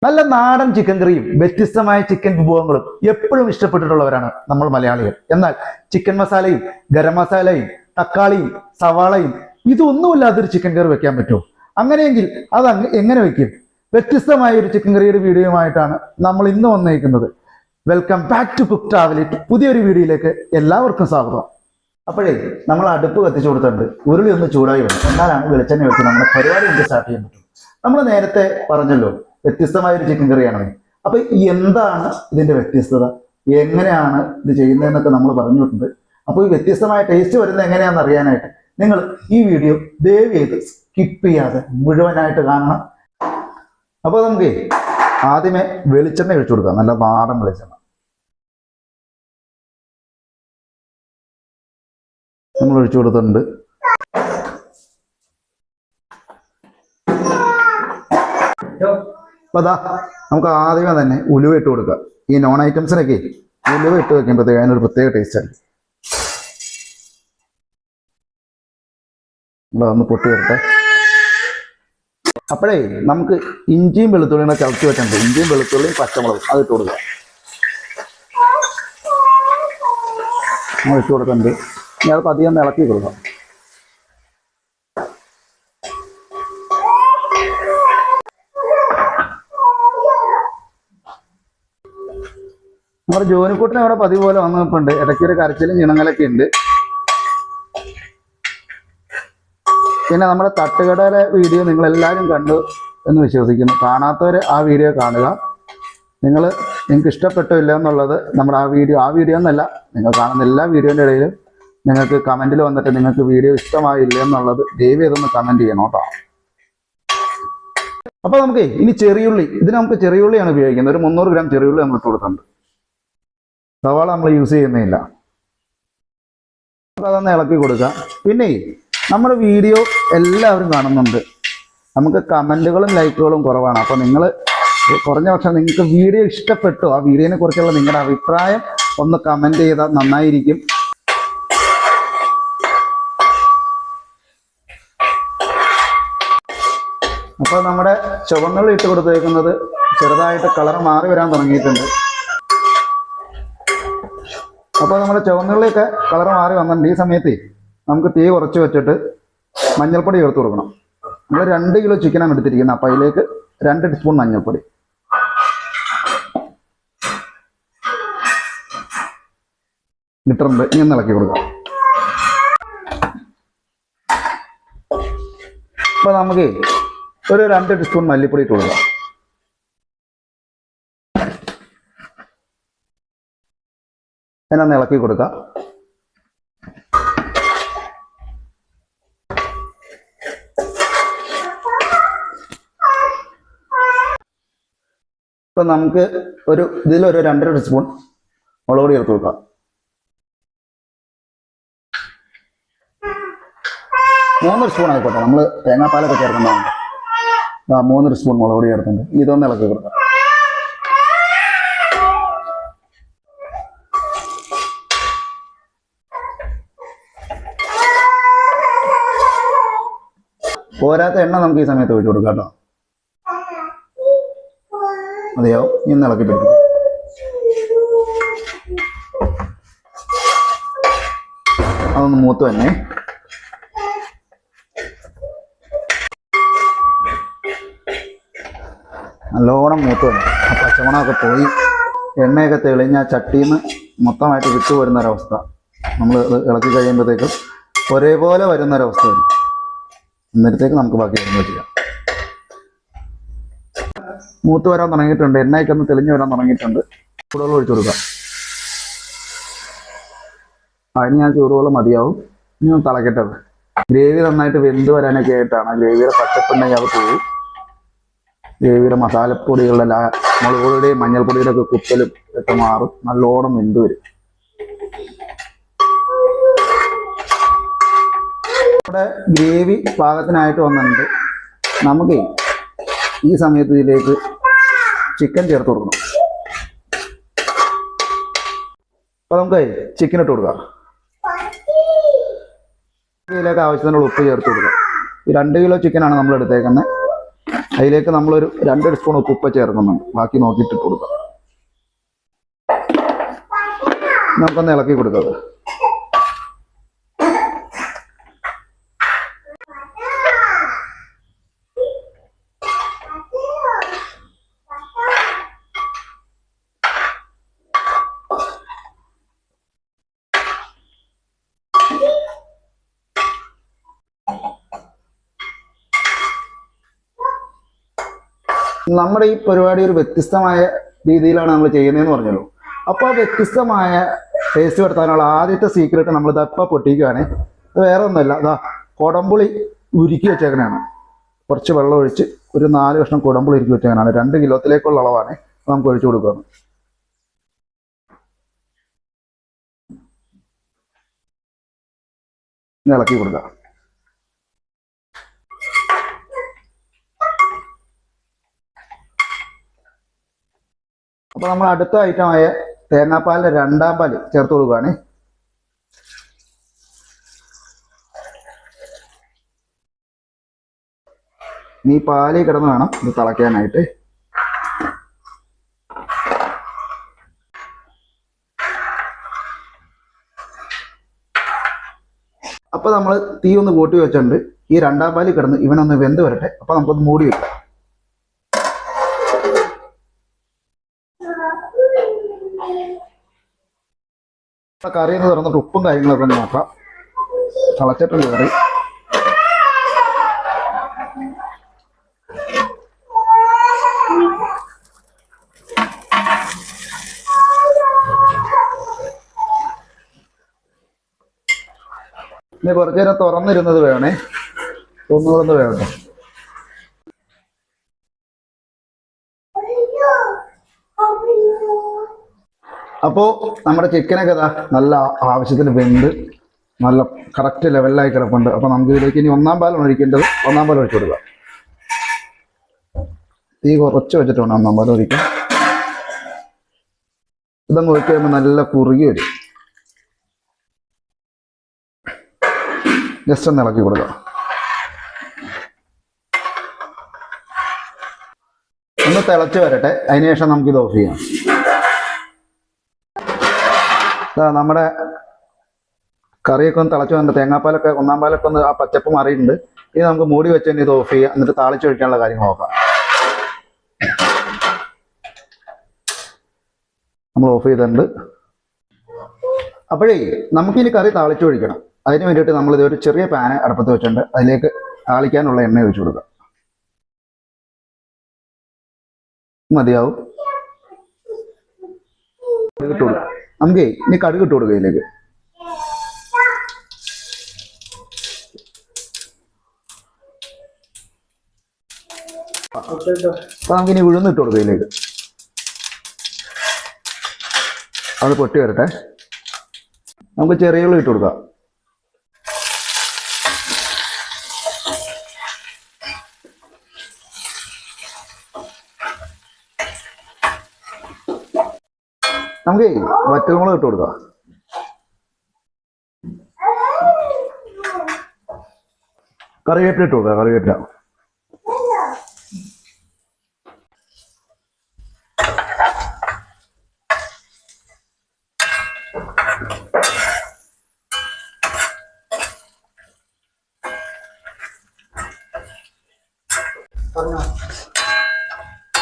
നല്ല നാടൻ ചിക്കൻ കറിയും വ്യത്യസ്തമായ ചിക്കൻ വിഭവങ്ങളും എപ്പോഴും ഇഷ്ടപ്പെട്ടിട്ടുള്ളവരാണ് നമ്മൾ മലയാളികൾ. എന്നാൽ ചിക്കൻ മസാലയും ഗരം മസാലയും തക്കാളിയും സവാളയും ഇതൊന്നുമില്ലാത്തൊരു ചിക്കൻ കറി വെക്കാൻ പറ്റുമോ? അങ്ങനെയെങ്കിൽ അത് എങ്ങനെ വെക്കും? വ്യത്യസ്തമായ ഒരു ചിക്കൻ കറിയുടെ വീഡിയോയുമായിട്ടാണ് നമ്മൾ ഇന്ന് വന്നിരിക്കുന്നത്. Welcome back to cook travel. പുതിയൊരു വീഡിയോയിലേക്ക് എല്ലാവർക്കും സ്വാഗതം. അപ്പോഴേ നമ്മൾ അടുപ്പ് കത്തിച്ചു കൊടുത്തിട്ടുണ്ട്. ഉരുളി ഒന്ന് ചൂടായി വരും, എന്നാലാണ് വെളിച്ചെണ്ണ വെച്ച് നമ്മുടെ പരിപാടി നമുക്ക് സ്റ്റാർട്ട് ചെയ്യാൻ പറ്റും. നമ്മൾ നേരത്തെ പറഞ്ഞല്ലോ വ്യത്യസ്തമായ ഒരു ചിക്കൻ കറിയാണെന്ന്. അപ്പൊ എന്താണ് ഇതിന്റെ വ്യത്യസ്തത, എങ്ങനെയാണ് ഇത് ചെയ്യുന്നതെന്നൊക്കെ നമ്മൾ പറഞ്ഞിട്ടുണ്ട്. അപ്പോൾ ഈ വ്യത്യസ്തമായ ടേസ്റ്റ് വരുന്നത് എങ്ങനെയാണെന്ന് അറിയാനായിട്ട് നിങ്ങൾ ഈ വീഡിയോ ദയവ് ചെയ്ത് സ്കിപ്പ് ചെയ്യാതെ മുഴുവനായിട്ട് കാണണം. അപ്പോൾ നമുക്ക് ആദ്യമേ വെളിച്ചെണ്ണ ഒഴിച്ചു കൊടുക്കാം, നല്ല നാടൻ വെളിച്ചെണ്ണ. നമ്മൾ ഒഴിച്ചു കൊടുത്തിട്ടുണ്ട്. അപ്പൊ അതാ നമുക്ക് ആദ്യമേ തന്നെ ഉലുവ ഇട്ട് കൊടുക്കാം. ഈ നോൺ ഐറ്റംസിനൊക്കെ ഉലുവ ഇട്ട് വെക്കുമ്പോഴത്തേക്ക് അതിനൊരു പ്രത്യേക ടേസ്റ്റ് ആണ്. ഒന്ന് പൊട്ടി വരട്ടെ. അപ്പോഴേ നമുക്ക് ഇഞ്ചിയും വെളുത്തുള്ളിയും ചതച്ച് വെച്ചിട്ടുണ്ട്. ഇഞ്ചിയും വെളുത്തുള്ളിയും പച്ചമുളകും അത് ഇട്ട് കൊടുക്കാം. നമ്മൾ ഇട്ട് കൊടുക്കുന്നുണ്ട്. ഇനി അത് പതിയെ ഇളക്കി കൊടുക്കാം. നമ്മുടെ ജോനിക്കുട്ടിനെ അവിടെ പതിവ് പോലെ വന്നിട്ടുണ്ട്. ഇടയ്ക്കൊരു കരച്ചിലും ചിണങ്ങലൊക്കെ ഉണ്ട്. പിന്നെ നമ്മുടെ തട്ടുകടയിലെ വീഡിയോ നിങ്ങളെല്ലാവരും കണ്ടു എന്ന് വിശ്വസിക്കുന്നു. കാണാത്തവർ ആ വീഡിയോ കാണുക. നിങ്ങൾക്ക് ഇഷ്ടപ്പെട്ടില്ല എന്നുള്ളത് നമ്മുടെ ആ വീഡിയോ എന്നല്ല, നിങ്ങൾ കാണുന്ന എല്ലാ വീഡിയോൻ്റെ ഇടയിലും നിങ്ങൾക്ക് കമൻറ്റിൽ വന്നിട്ട് നിങ്ങൾക്ക് വീഡിയോ ഇഷ്ടമായില്ല എന്നുള്ളത് ദയവ് ചെയ്തൊന്ന് കമൻറ്റ് ചെയ്യണം കേട്ടോ. അപ്പോൾ നമുക്ക് ഇനി ചെറിയുള്ളി, ഇതിന് നമുക്ക് ചെറിയുള്ളിയാണ് ഉപയോഗിക്കുന്നത്. ഒരു 300 ഗ്രാം ചെറിയുള്ളി നമ്മൾ ഇട്ട് കൊടുക്കുന്നുണ്ട്. സവാള നമ്മൾ യൂസ് ചെയ്യുന്നില്ല. അതൊന്ന് ഇളക്കി കൊടുക്കുക. പിന്നെ നമ്മുടെ വീഡിയോ എല്ലാവരും കാണുന്നുണ്ട്. നമുക്ക് കമൻറ്റുകളും ലൈക്കുകളും കുറവാണ്. അപ്പോൾ നിങ്ങൾ കുറഞ്ഞ പക്ഷം നിങ്ങൾക്ക് വീഡിയോ ഇഷ്ടപ്പെട്ടു, ആ വീഡിയോനെ കുറിച്ചുള്ള നിങ്ങളുടെ അഭിപ്രായം ഒന്ന് കമൻറ്റ് ചെയ്താൽ നന്നായിരിക്കും. അപ്പോൾ നമ്മുടെ ചുവന്നുള്ളി ഇട്ട് കൊടുത്തേക്കുന്നത് ചെറുതായിട്ട് കളർ മാറി വരാൻ തുടങ്ങിയിട്ടുണ്ട്. അപ്പോൾ നമ്മുടെ ചുവന്നുള്ളിയൊക്കെ കളർ മാറി വന്നിട്ടുണ്ട്. ഈ സമയത്ത് നമുക്ക് തീ കുറച്ച് വെച്ചിട്ട് മഞ്ഞൾപ്പൊടി ചേർത്ത് കൊടുക്കണം. നമ്മൾ 2 കിലോ ചിക്കനാണ് എടുത്തിരിക്കുന്നത്. അപ്പോൾ അതിലേക്ക് 2 ടീസ്പൂൺ മഞ്ഞൾപ്പൊടി, ഇട്ടിട്ടുണ്ട്. ഇങ്ങനെ ഇളക്കി കൊടുക്കാം. അപ്പോൾ നമുക്ക് ഒരു 2 ടീസ്പൂൺ മല്ലിപ്പൊടി ഇട്ട് കൊടുക്കാം. അതിനൊന്ന് ഇളക്കി കൊടുക്കാം. ഇപ്പൊ നമുക്ക് ഇതിലൊരു 2.5 ടീസ്പൂൺ മുളക് പൊടി ചേർത്ത് കൊടുക്കാം. 3 സ്പൂൺ ആയിക്കോട്ടെ, നമ്മൾ തേങ്ങാപ്പാലൊക്കെ ചേർക്കുന്നതാണ്. 3 സ്പൂൺ മുളക് പൊടി ചേർത്തുണ്ട്. ഇതൊന്ന് ഇളക്കി കൊടുക്കാം. പോരാത്ത എണ്ണ നമുക്ക് ഈ സമയത്ത് ഒഴിച്ചു കൊടുക്കാം കേട്ടോ. മതിയാവും. ഇന്ന് ഇളക്കി പിടിക്കും. അതൊന്ന് മൂത്ത് തന്നെ. നല്ലോണം മൂത്ത് തന്നെ. ആ പച്ചമണമൊക്കെ പോയി എണ്ണയൊക്കെ തെളിഞ്ഞ് ആ ചട്ടിയിൽ നിന്ന് മൊത്തമായിട്ട് വിട്ടു വരുന്നൊരവസ്ഥ. നമ്മൾ ഇളക്കി കഴിയുമ്പോഴത്തേക്കും ഒരേപോലെ വരുന്നൊരവസ്ഥ വരും. എന്നിടത്തേക്ക് നമുക്ക് ബാക്കി വരുന്നത് ചെയ്യാം. മൂത്ത് വരാൻ തുടങ്ങിയിട്ടുണ്ട്. എണ്ണയൊക്കെ ഒന്ന് തെളിഞ്ഞ് വരാൻ തുടങ്ങിയിട്ടുണ്ട്. ചൂടുവെള്ളം ഒഴിച്ചു കൊടുക്കാം. അതിന് ഞാൻ ചൂടുവെള്ളം മതിയാവും. ഇനി ഒന്ന് തിളക്കട്ടത്. ഗ്രേവി നന്നായിട്ട് വെന്ത് വരാനൊക്കെ ആയിട്ടാണ്. ഗ്രേവിയുടെ പച്ചപ്പുണ്ടെങ്കിൽ അത് പോകും. ഗ്രേവിയുടെ മസാലപ്പൊടികളുടെ മുളക് പൊടിയുടെയും മഞ്ഞൾപ്പൊടിയുടെ ഒക്കെ കുത്തലും ഒക്കെ മാറും. നല്ലോണം വെന്ത് വരും. നമ്മുടെ ഗ്രേവി പാകത്തിനായിട്ട് വന്നിട്ടുണ്ട്. നമുക്ക് ഈ സമയത്ത് ഇതിലേക്ക് ചിക്കൻ ചേർത്ത് കൊടുക്കണം. അപ്പോൾ നമുക്ക് ചിക്കൻ ഇട്ട് കൊടുക്കാം. ഇതിലേക്ക് ആവശ്യത്തിനുള്ള ഉപ്പ് ചേർത്ത് കൊടുക്കുക. ഈ 2 കിലോ ചിക്കനാണ് നമ്മൾ എടുത്തേക്കുന്നത്. അതിലേക്ക് നമ്മളൊരു 2 സ്പൂൺ ഉപ്പ് ചേർക്കുന്നുണ്ട്. ബാക്കി നോക്കിയിട്ട് കൊടുക്കാം. നമുക്കൊന്ന് ഇളക്കി കൊടുക്കാം. നമ്മുടെ ഈ പരിപാടി ഒരു വ്യത്യസ്തമായ രീതിയിലാണ് നമ്മൾ ചെയ്യുന്നതെന്ന് പറഞ്ഞല്ലോ. അപ്പോൾ ആ വ്യത്യസ്തമായ ടേസ്റ്റ് വരുത്താനുള്ള ആദ്യത്തെ സീക്രട്ട് നമ്മൾ ഇതപ്പം പൊട്ടിക്കുകയാണ്. അത് വേറെ ഒന്നുമല്ല, അതാ കുടംപുളി ഉരുക്കി വെച്ചേക്കണതാണ്. കുറച്ച് വെള്ളം ഒഴിച്ച് ഒരു 4 കഷ്ണം കുടംപുളി ഉരുക്കി വെച്ചേക്കണതാണ്. 2 കിലോത്തിലേക്കുള്ള അളവാണ്. നമുക്ക് ഒഴിച്ചു കൊടുക്കുകയാണ്. ഇളക്കി കൊടുക്കുക. അപ്പോൾ നമ്മൾ അടുത്ത ഐറ്റമായ തേങ്ങാപ്പാലിൻ്റെ 2ാം പാൽ ചേർത്ത് കൊടുക്കുകയാണ്. ഈ പാലിൽ കിടന്ന് വേണം ഇത് തിളയ്ക്കാനായിട്ട്. അപ്പോൾ നമ്മൾ തീ ഒന്ന് കൂട്ടി വെച്ചിട്ടുണ്ട്. ഈ 2ാം പാലിൽ കിടന്ന് ഇവനൊന്ന് വെന്ത് വരട്ടെ. അപ്പോൾ നമുക്കൊന്ന് മൂടി വെക്കാം. കറി ഒന്ന് തുറന്നിട്ട് ഉപ്പും കാര്യങ്ങളൊക്കെ ഒന്ന് നോക്കാം. തിളച്ചിട്ടുണ്ട് കറി. ഇനി കുറച്ചു നേരം തുറന്നിരുന്നത് വേണേ, ഒന്നുകൂടെ വേണ്ട. അപ്പോൾ നമ്മുടെ ചിക്കനൊക്കെ നല്ല ആവശ്യത്തിന് വെന്ത് നല്ല കറക്റ്റ് ലെവലിലായി കിടപ്പുണ്ട്. അപ്പോൾ നമുക്ക് ഇതിലേക്ക് ഇനി 1ാം പാലാണ് ഒഴിക്കേണ്ടത്. 1ാം പാൽ ഒഴിച്ചു കൊടുക്കുക. തീ കുറച്ച് വെച്ചിട്ട് വേണം 1ാം പാൽ ഒഴിക്കാൻ. ഇതങ്ങ് ഒഴിച്ച് കഴിയുമ്പോൾ നല്ല കുറുകി വരും. ജസ്റ്റ് ഒന്ന് ഇളക്കി കൊടുക്കുക. ഒന്ന് തിളച്ച് വരട്ടെ. അതിനുശേഷം നമുക്കിത് ഓഫ് ചെയ്യാം. നമ്മുടെ കറിയൊക്കെ ഒന്ന് തിളച്ച് വന്നിട്ട് തേങ്ങാപ്പാലൊക്കെ 1ാം പാലൊക്കെ ഒന്ന് ആ പച്ചപ്പ് മാറിയിട്ടുണ്ട്. ഇനി നമുക്ക് മൂടി വെച്ച് തന്നെ ഇത് ഓഫ് ചെയ്യാം. എന്നിട്ട് താളിച്ചൊഴിക്കാനുള്ള കാര്യങ്ങൾ നോക്കാം. നമ്മൾ ഓഫ് ചെയ്തിട്ടുണ്ട്. അപ്പോഴേ നമുക്കിനി കറി താളിച്ചൊഴിക്കണം. അതിന് വേണ്ടിയിട്ട് നമ്മളിത് ഒരു ചെറിയ പാന് അടുപ്പത്ത് വെച്ചിട്ടുണ്ട്. അതിലേക്ക് താളിക്കാനുള്ള എണ്ണ ഒഴിച്ചു കൊടുക്കുക. മതിയാവും. കടുക് ഇട്ട് കൊടുക്കുക. നമുക്ക് ഇനി കടുക് ഇട്ട് കൊടുക്കുക ഇതിലേക്ക്. അപ്പൊ നമുക്കിനി ഉഴുന്നിട്ട് കൊടുക്കുക ഇതിലേക്ക്. അത് പൊട്ടി വരട്ടെ. നമുക്ക് ചെറിയ ഉള്ളി ഇട്ട് കൊടുക്കാം. നമുക്ക് വറ്റൽമുളക് ഇട്ട് കൊടുക്കാം. കറിവേപ്പില ഇട്ട് കൊടുക്കാം. കറിവേപ്പില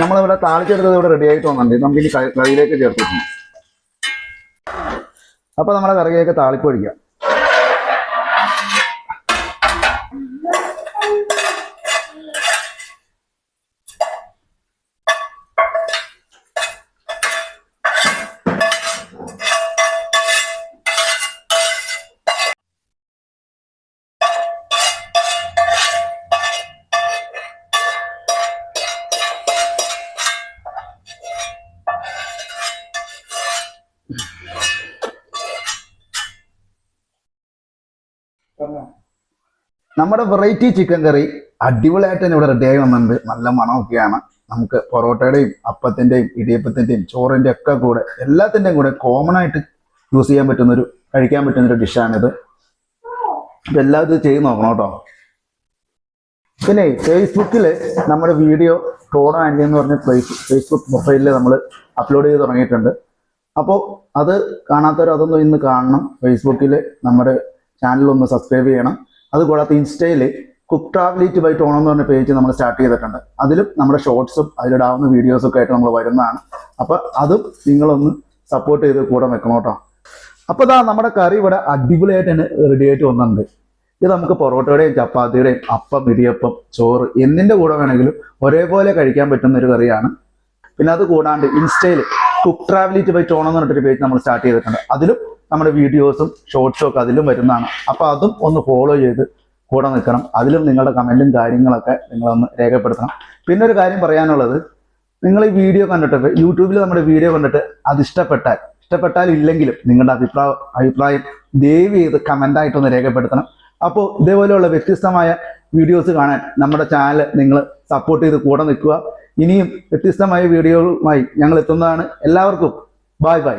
നമ്മളിവിടെ താളിച്ചെടുത്തത് ഇവിടെ റെഡി ആയിട്ട് വന്നിട്ടുണ്ട്. നമുക്കിനി കറിയിലേക്ക് ചേർത്തിട്ടുണ്ട്. അപ്പോൾ നമ്മുടെ കറിയിലേക്ക് താളിപ്പ് ഒഴിക്കാം. നമ്മുടെ വെറൈറ്റി ചിക്കൻ കറി അടിപൊളിയായിട്ട് തന്നെ ഇവിടെ റെഡിയായി വന്നിട്ടുണ്ട്. നല്ല മണമൊക്കെയാണ്. നമുക്ക് പൊറോട്ടയുടെയും അപ്പത്തിൻ്റെയും ഇടിയപ്പത്തിൻ്റെയും ചോറിൻ്റെ ഒക്കെ കൂടെ എല്ലാത്തിൻ്റെയും കൂടെ കോമൺ ആയിട്ട് യൂസ് ചെയ്യാൻ പറ്റുന്നൊരു കഴിക്കാൻ പറ്റുന്നൊരു ഡിഷാണിത്. അപ്പം എല്ലാവരും ഇത് ചെയ്ത് നോക്കണം കേട്ടോ. പിന്നെ ഫേസ്ബുക്കിൽ നമ്മുടെ വീഡിയോ ടോണോ ആൻഡി എന്ന് പറഞ്ഞ ഫേസ്ബുക്ക് പ്രൊഫൈലിൽ നമ്മൾ അപ്ലോഡ് ചെയ്ത് തുടങ്ങിയിട്ടുണ്ട്. അപ്പോൾ അത് കാണാത്തവർ അതൊന്നും ഇന്ന് കാണണം. ഫേസ്ബുക്കിൽ നമ്മുടെ ചാനലൊന്ന് സബ്സ്ക്രൈബ് ചെയ്യണം. അതുകൂടാതെ ഇൻസ്റ്റയിൽ കുക്ക് ട്രാവലിറ്റ് ബൈ ടോണോ എന്ന് പറഞ്ഞ പേജ് നമ്മൾ സ്റ്റാർട്ട് ചെയ്തിട്ടുണ്ട്. അതിലും നമ്മുടെ ഷോർട്സും അതിലിടാവുന്ന വീഡിയോസൊക്കെ ആയിട്ട് നമ്മൾ വരുന്നതാണ്. അപ്പോൾ അതും നിങ്ങളൊന്ന് സപ്പോർട്ട് ചെയ്ത് കൂടെ വെക്കണം കേട്ടോ. അപ്പോൾ ഇതാ നമ്മുടെ കറി ഇവിടെ അടിപൊളിയായിട്ട് തന്നെ റെഡി ആയിട്ട് വന്നിട്ടുണ്ട്. ഇത് നമുക്ക് പൊറോട്ടയുടെയും ചപ്പാത്തിയുടെയും അപ്പം, ഇടിയപ്പം, ചോറ് എന്നിൻ്റെ കൂടെ വേണമെങ്കിലും ഒരേപോലെ കഴിക്കാൻ പറ്റുന്ന ഒരു കറിയാണ്. പിന്നെ അത് കൂടാണ്ട് ഇൻസ്റ്റയിൽ കുക്ക് ട്രാവലിറ്റ് ബൈ ടോണോ എന്ന് പറഞ്ഞിട്ടൊരു പേജ് നമ്മൾ സ്റ്റാർട്ട് ചെയ്തിട്ടുണ്ട്. അതിലും നമ്മുടെ വീഡിയോസും ഷോർട്സും ഒക്കെ അതിലും വരുന്നതാണ്. അപ്പോൾ അതും ഒന്ന് ഫോളോ ചെയ്ത് കൂടെ നിൽക്കണം. അതിലും നിങ്ങളുടെ കമൻറ്റും കാര്യങ്ങളൊക്കെ നിങ്ങളൊന്ന് രേഖപ്പെടുത്തണം. പിന്നെ ഒരു കാര്യം പറയാനുള്ളത്, നിങ്ങൾ ഈ വീഡിയോ കണ്ടിട്ട് യൂട്യൂബിൽ നമ്മുടെ വീഡിയോ കണ്ടിട്ട് അത് ഇഷ്ടപ്പെട്ടാൽ ഇല്ലെങ്കിലും നിങ്ങളുടെ അഭിപ്രായം ദയവ് ചെയ്ത് കമൻ്റായിട്ടൊന്ന് രേഖപ്പെടുത്തണം. അപ്പോൾ ഇതേപോലെയുള്ള വ്യത്യസ്തമായ വീഡിയോസ് കാണാൻ നമ്മുടെ ചാനൽ നിങ്ങൾ സപ്പോർട്ട് ചെയ്ത് കൂടെ നിൽക്കുക. ഇനിയും വ്യത്യസ്തമായ വീഡിയോകളുമായി ഞങ്ങൾ എത്തുന്നതാണ്. എല്ലാവർക്കും ബൈ ബൈ.